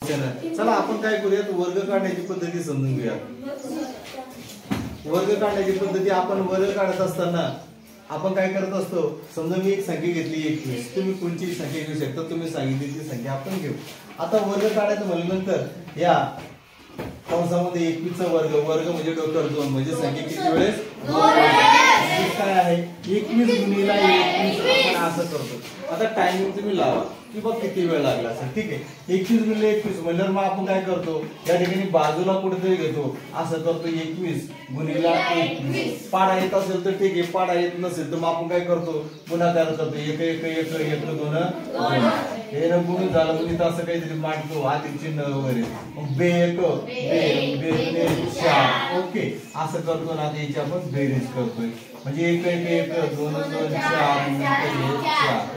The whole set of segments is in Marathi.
चला आपण काय करूयात, वर्ग काढण्याची पद्धती समजून घेऊया. वर्ग काढण्याची पद्धती, आपण वर्ग काढत असताना आपण काय करत असतो, समजा मी एक संख्या घेतली 21, तुम्ही कोणती संख्या घेऊ शकता, तुम्ही सांगितली ती संख्या आपण घेऊ. आता वर्ग काढायचं म्हणल्यानंतर या कंसामध्ये 21 चा वर्ग, वर्ग म्हणजे डोक्यावर 2 म्हणजे संख्या किती वेळेस 2 काय आहे 21 गुणिले 21 आपण असं करतो. आता टायमिंग तुम्ही लावा की बघ किती वेळ लागला असेल. ठीक आहे, 21 गुणिले 21 म्हणजे मग आपण काय करतो, या ठिकाणी बाजूला कुठेतरी घेतो, असं करतो 21 गुणिले 21. पाडा येत असेल तर ठीक आहे, पाडा येत नसेल तर मग आपण काय करतो, गुणाकार करतो. 1 1 1 1 2 हे न गुण झालं म्हणजे असं काहीतरी मांडतो अधिक चिन्ह वगैरे, मग बे 1 बे 4. ओके, असं करतो ना, याची आपण बेरीज करतोय म्हणजे 1 1 1 2 2 4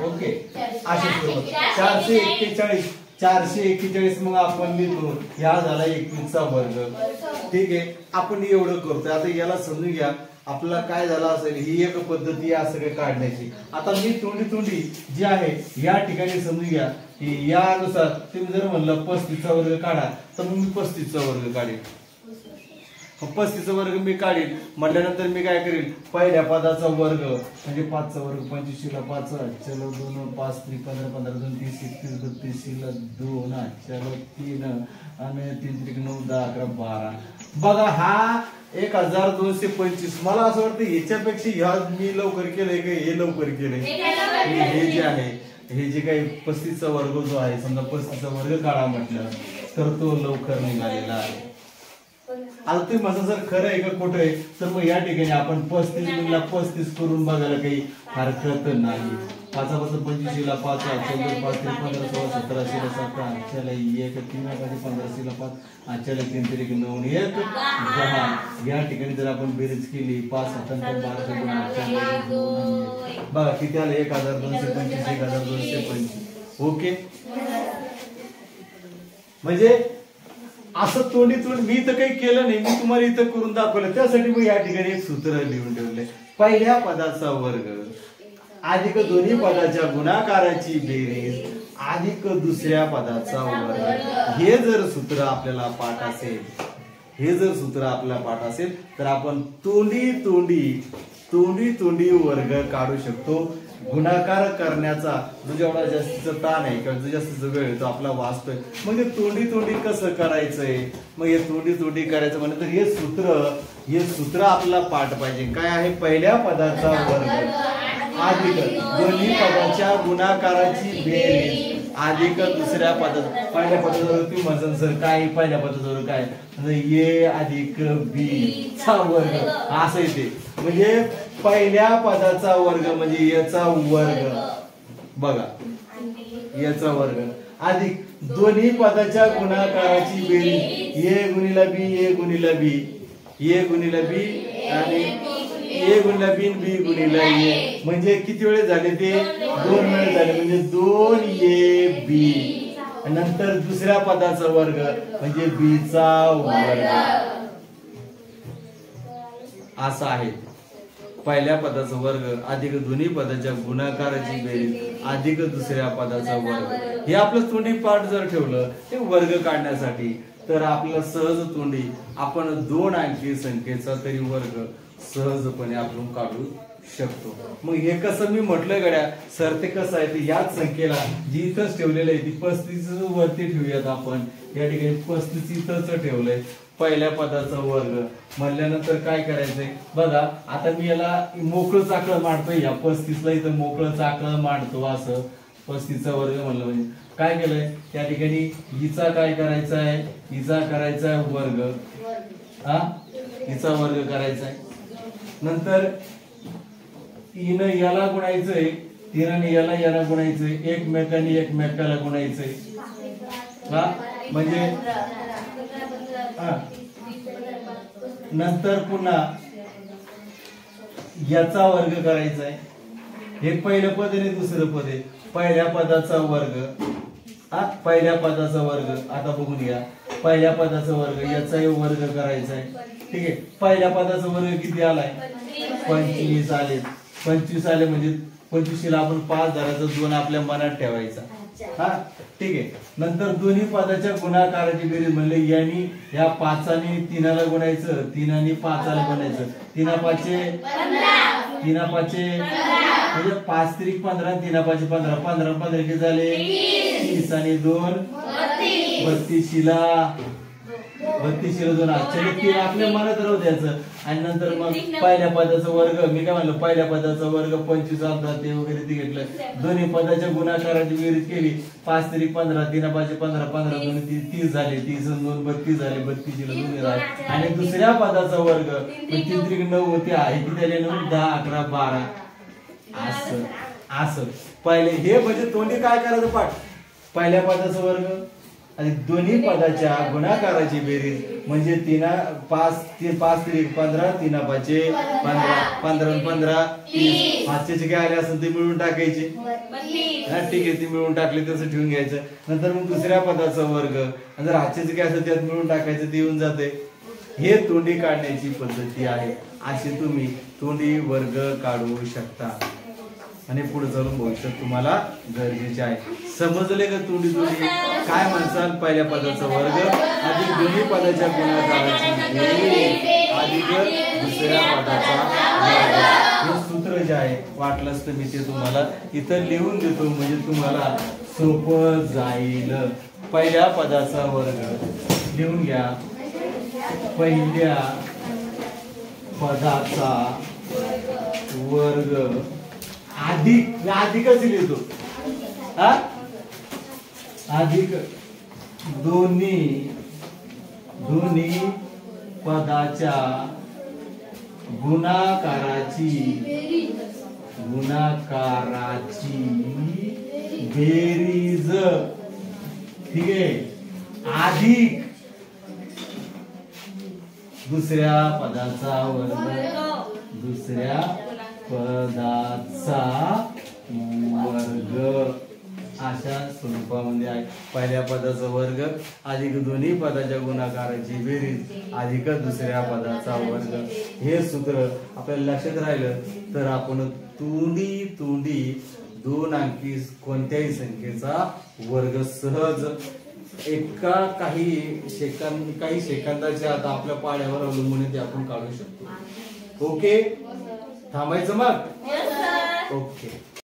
ओके. असे 441 मग आपण लिहितो, या झाला 21 चा वर्ग. ठीक आहे, आपण एवढं करतोय. आता याला समजून घ्या आपल्याला काय झालं असेल, ही एक पद्धती आहे सगळे काढण्याची. आता मी तोंडी जी आहे या ठिकाणी समजून घ्या की यानुसार तुम्ही जर म्हणलं 35 चा वर्ग काढा तर मग मी 35 चा वर्ग काढेन. 35 चा वर्ग मी काढीन म्हटल्यानंतर मी काय करेल, पहिल्या पदाचा वर्ग म्हणजे 5 चा वर्ग, 25 ला 5 चलो 2 5 3 15 15 2 30 31 32 ला 2 चलो 3 आणि 3 3 9 10 11 12. बघा हा 1225. मला असं वाटतं याच्यापेक्षा ह्या मी लवकर केलंय का हे लवकर केलंय. हे जे आहे हे जे काही 35 चा वर्ग जो आहे, समजा 35 चा वर्ग काढा म्हटलं तर तो लवकर निघालेला आहे. आता तुम्ही माझं जर खरं आहे का खोटं आहे तर मग या ठिकाणी आपण 35 गुणिले 35 करून बघायला काही हरकत नाही. 5 25 ला 5 14 5 15 16 17 17 चला 1 3 15 ला 5 चला 3 3 9 1 10. या ठिकाणी जर आपण बेरीज केली 5 7 12 बघा किती आलं 1225 1225. ओके, म्हणजे असं तोंडी मी तर काही केलं नाही, मी तुम्हाला इथं करून दाखवलं. त्यासाठी मी या ठिकाणी एक सूत्र लिहून ठेवलंय, पहिल्या पदाचा वर्ग अधिक दोन्ही पदाच्या गुणाकाराची बेरीज अधिक दुसऱ्या पदाचा वर्ग. हे जर सूत्र आपल्याला पाठ असेल, हे जर सूत्र आपल्याला पाठ असेल तर आपण तोंडी वर्ग काढू शकतो. गुणाकार करण्याचा जो जेवढा जास्तीचा ताण आहे किंवा जो जास्तीचा वेळ तो आपला वाचतोय, म्हणजे तोंडी कसं करायचंय. मग हे तोंडी करायचं म्हणजे हे सूत्र आपल्याला पाठ पाहिजे. काय आहे, पहिल्या पदाचा वर्ग अधिक दोन्ही पदाच्या गुणाकाराची बेरीज अधिक दुसऱ्या पदाचा. पहिल्या पदावर तुम्ही म्हणसान सर काय पहिल्या पदावर काय, ए अधिक बी चा वर्ग असं येते. म्हणजे पहिल्या पदाचा वर्ग म्हणजे याचा वर्ग, बघा याचा वर्ग अधिक दोन्ही पदाच्या गुणाकाराची बेरीज ए गुणिले बी आणि ए गुणिले बी गुणिले ए. म्हणजे किती वेळ झाले ते 2 वेळ झाले, म्हणजे 2ab. नंतर दुसऱ्या पदाचा वर्ग म्हणजे बी चा वर्ग. असा आहे पहिल्या पदाचा वर्ग अधिक दोन्ही पदाच्या गुणाकाराची बेरीज अधिक दुसऱ्या पदाचा वर्ग. हे आपलं तोंडी पाठ जर ठेवलं ते वर्ग काढण्यासाठी तर आपलं सहज तोंडी आपण 2 अंकी संख्येचा तरी वर्ग सहजपणे आपण काढू शकतो. मग हे कसं मी म्हटलं गड्या सर, ते कसं आहे ते याच संख्येला जी इथंच ठेवलेलं आहे ती 35 वरती ठेवूयात आपण. या ठिकाणी 35 इथंच ठेवलंय. पहिल्या पदाचा वर्ग म्हणल्यानंतर काय करायचंय बघा, आता मी याला मोकळं चाकळं मांडतोय. या 35 ला इथं मोकळं चाकळं मांडतो. असं 35 चा वर्ग म्हणलं म्हणजे काय केलंय, त्या ठिकाणी हिचा काय करायचा आहे, हिचा करायचा आहे वर्ग, हिचा वर्ग करायचा आहे. नंतर 3 याला गुणायचंय, 3 याला गुणायचंय, एकमेकाला गुणायचंय. म्हणजे नंतर पुन्हा याचा वर्ग करायचा आहे. हे पहिलं पद आणि दुसरं पद आहे. पहिल्या पदाचा वर्ग पहिल्या पदाचा वर्ग. आता बघून घ्या, पहिल्या पदाचा वर्ग याचा वर्ग करायचा आहे. ठीक आहे, पहिल्या पदाचा वर्ग किती आलाय 25 आले. 25 आले म्हणजे 25 ला आपण 5 धरायचा, 2 आपल्या मनात ठेवायचा. हा ठीक आहे. नंतर दोन्ही पदाच्या गुणाकाराची बेरीज म्हणले यांनी या 5 आणि 3ला गुणायचं, 3 आणि 5ला गुणायचं. 3 पाचे 3 पाचे म्हणजे 5 त्रिक 15, 3 पाचे 15, 15 15 किती झाले 30 आणि 2 32 ला 2 आजच्या 3 आपल्या मनात राहू द्यायचं. आणि नंतर मग पहिल्या पदाचा वर्ग, मी काय म्हणलो पहिल्या पदाचा वर्ग 25 आलता ते वगैरे ते घेतलं. दोन्ही पदाच्या गुणाकाराची बेरीज केली. 5 त्रिक 15, 3 पाचे 15, 15 2 30 झाले, 30 आणि 2 32 झाले, 32 ला 2 झाले. आणि दुसऱ्या पदाचा वर्ग 3 त्रिक 9 होते आहे किती झाले 9 10 11 12 असं असं. पहिले हे म्हणजे तोंडी काय करायचं पाठ, पहिल्या पदाचा वर्ग आणि दोन्ही पदाच्या गुणाकाराची बेरीज म्हणजे 5 त्रिक 15, 3 पाचे 15, 15 15 30. पाचशेचे काय आले असेल ते मिळून टाकायचे. हा ठीक आहे, ते मिळून टाकले तसं ठेवून घ्यायचं. नंतर मग दुसऱ्या पदाचा वर्ग आणि जर हातचे काय असेल त्यात मिळून टाकायचं, ते येऊन जाते. हे तोंडी काढण्याची पद्धती आहे. अशी तुम्ही तोंडी वर्ग काढू शकता आणि पुढे चालून भविष्यात तुम्हाला गरजेचे आहे. समजले का तोंडी तोंडी काय म्हणतात? पहिल्या पदाचा वर्ग अधिक दोन्ही पदाच्या गुणाकाराची बेरीज अधिक दुसऱ्या पदाचा वर्ग. हे सूत्र जे आहे वाटलंच तर मी ते तुम्हाला इथं लिहून देतो म्हणजे तुम्हाला सोपं जाईल. पहिल्या पदाचा वर्ग लिहून घ्या. पहिल्या पदाचा वर्ग अधिक अधिकच लिहितो हा अधिक दोन्ही पदाच्या गुणाकाराची बेरीज ठीक आहे अधिक दुसऱ्या पदाचा वर्ग अशा स्वरूपामध्ये आहे. पहिल्या पदाचा वर्ग अधिक दोन्ही पदाच्या गुणाकाराची बेरीज अधिक दुसऱ्या पदाचा वर्ग. हे सूत्र आपल्याला लक्षात राहिलं तर आपण तोंडी 2 अंकी कोणत्याही संख्येचा वर्ग सहज काही सेकंदाच्या आता आपल्या पाड्यावर अवलंबून ते आपण काढू शकतो. ओके, थांबायचं मग. ओके.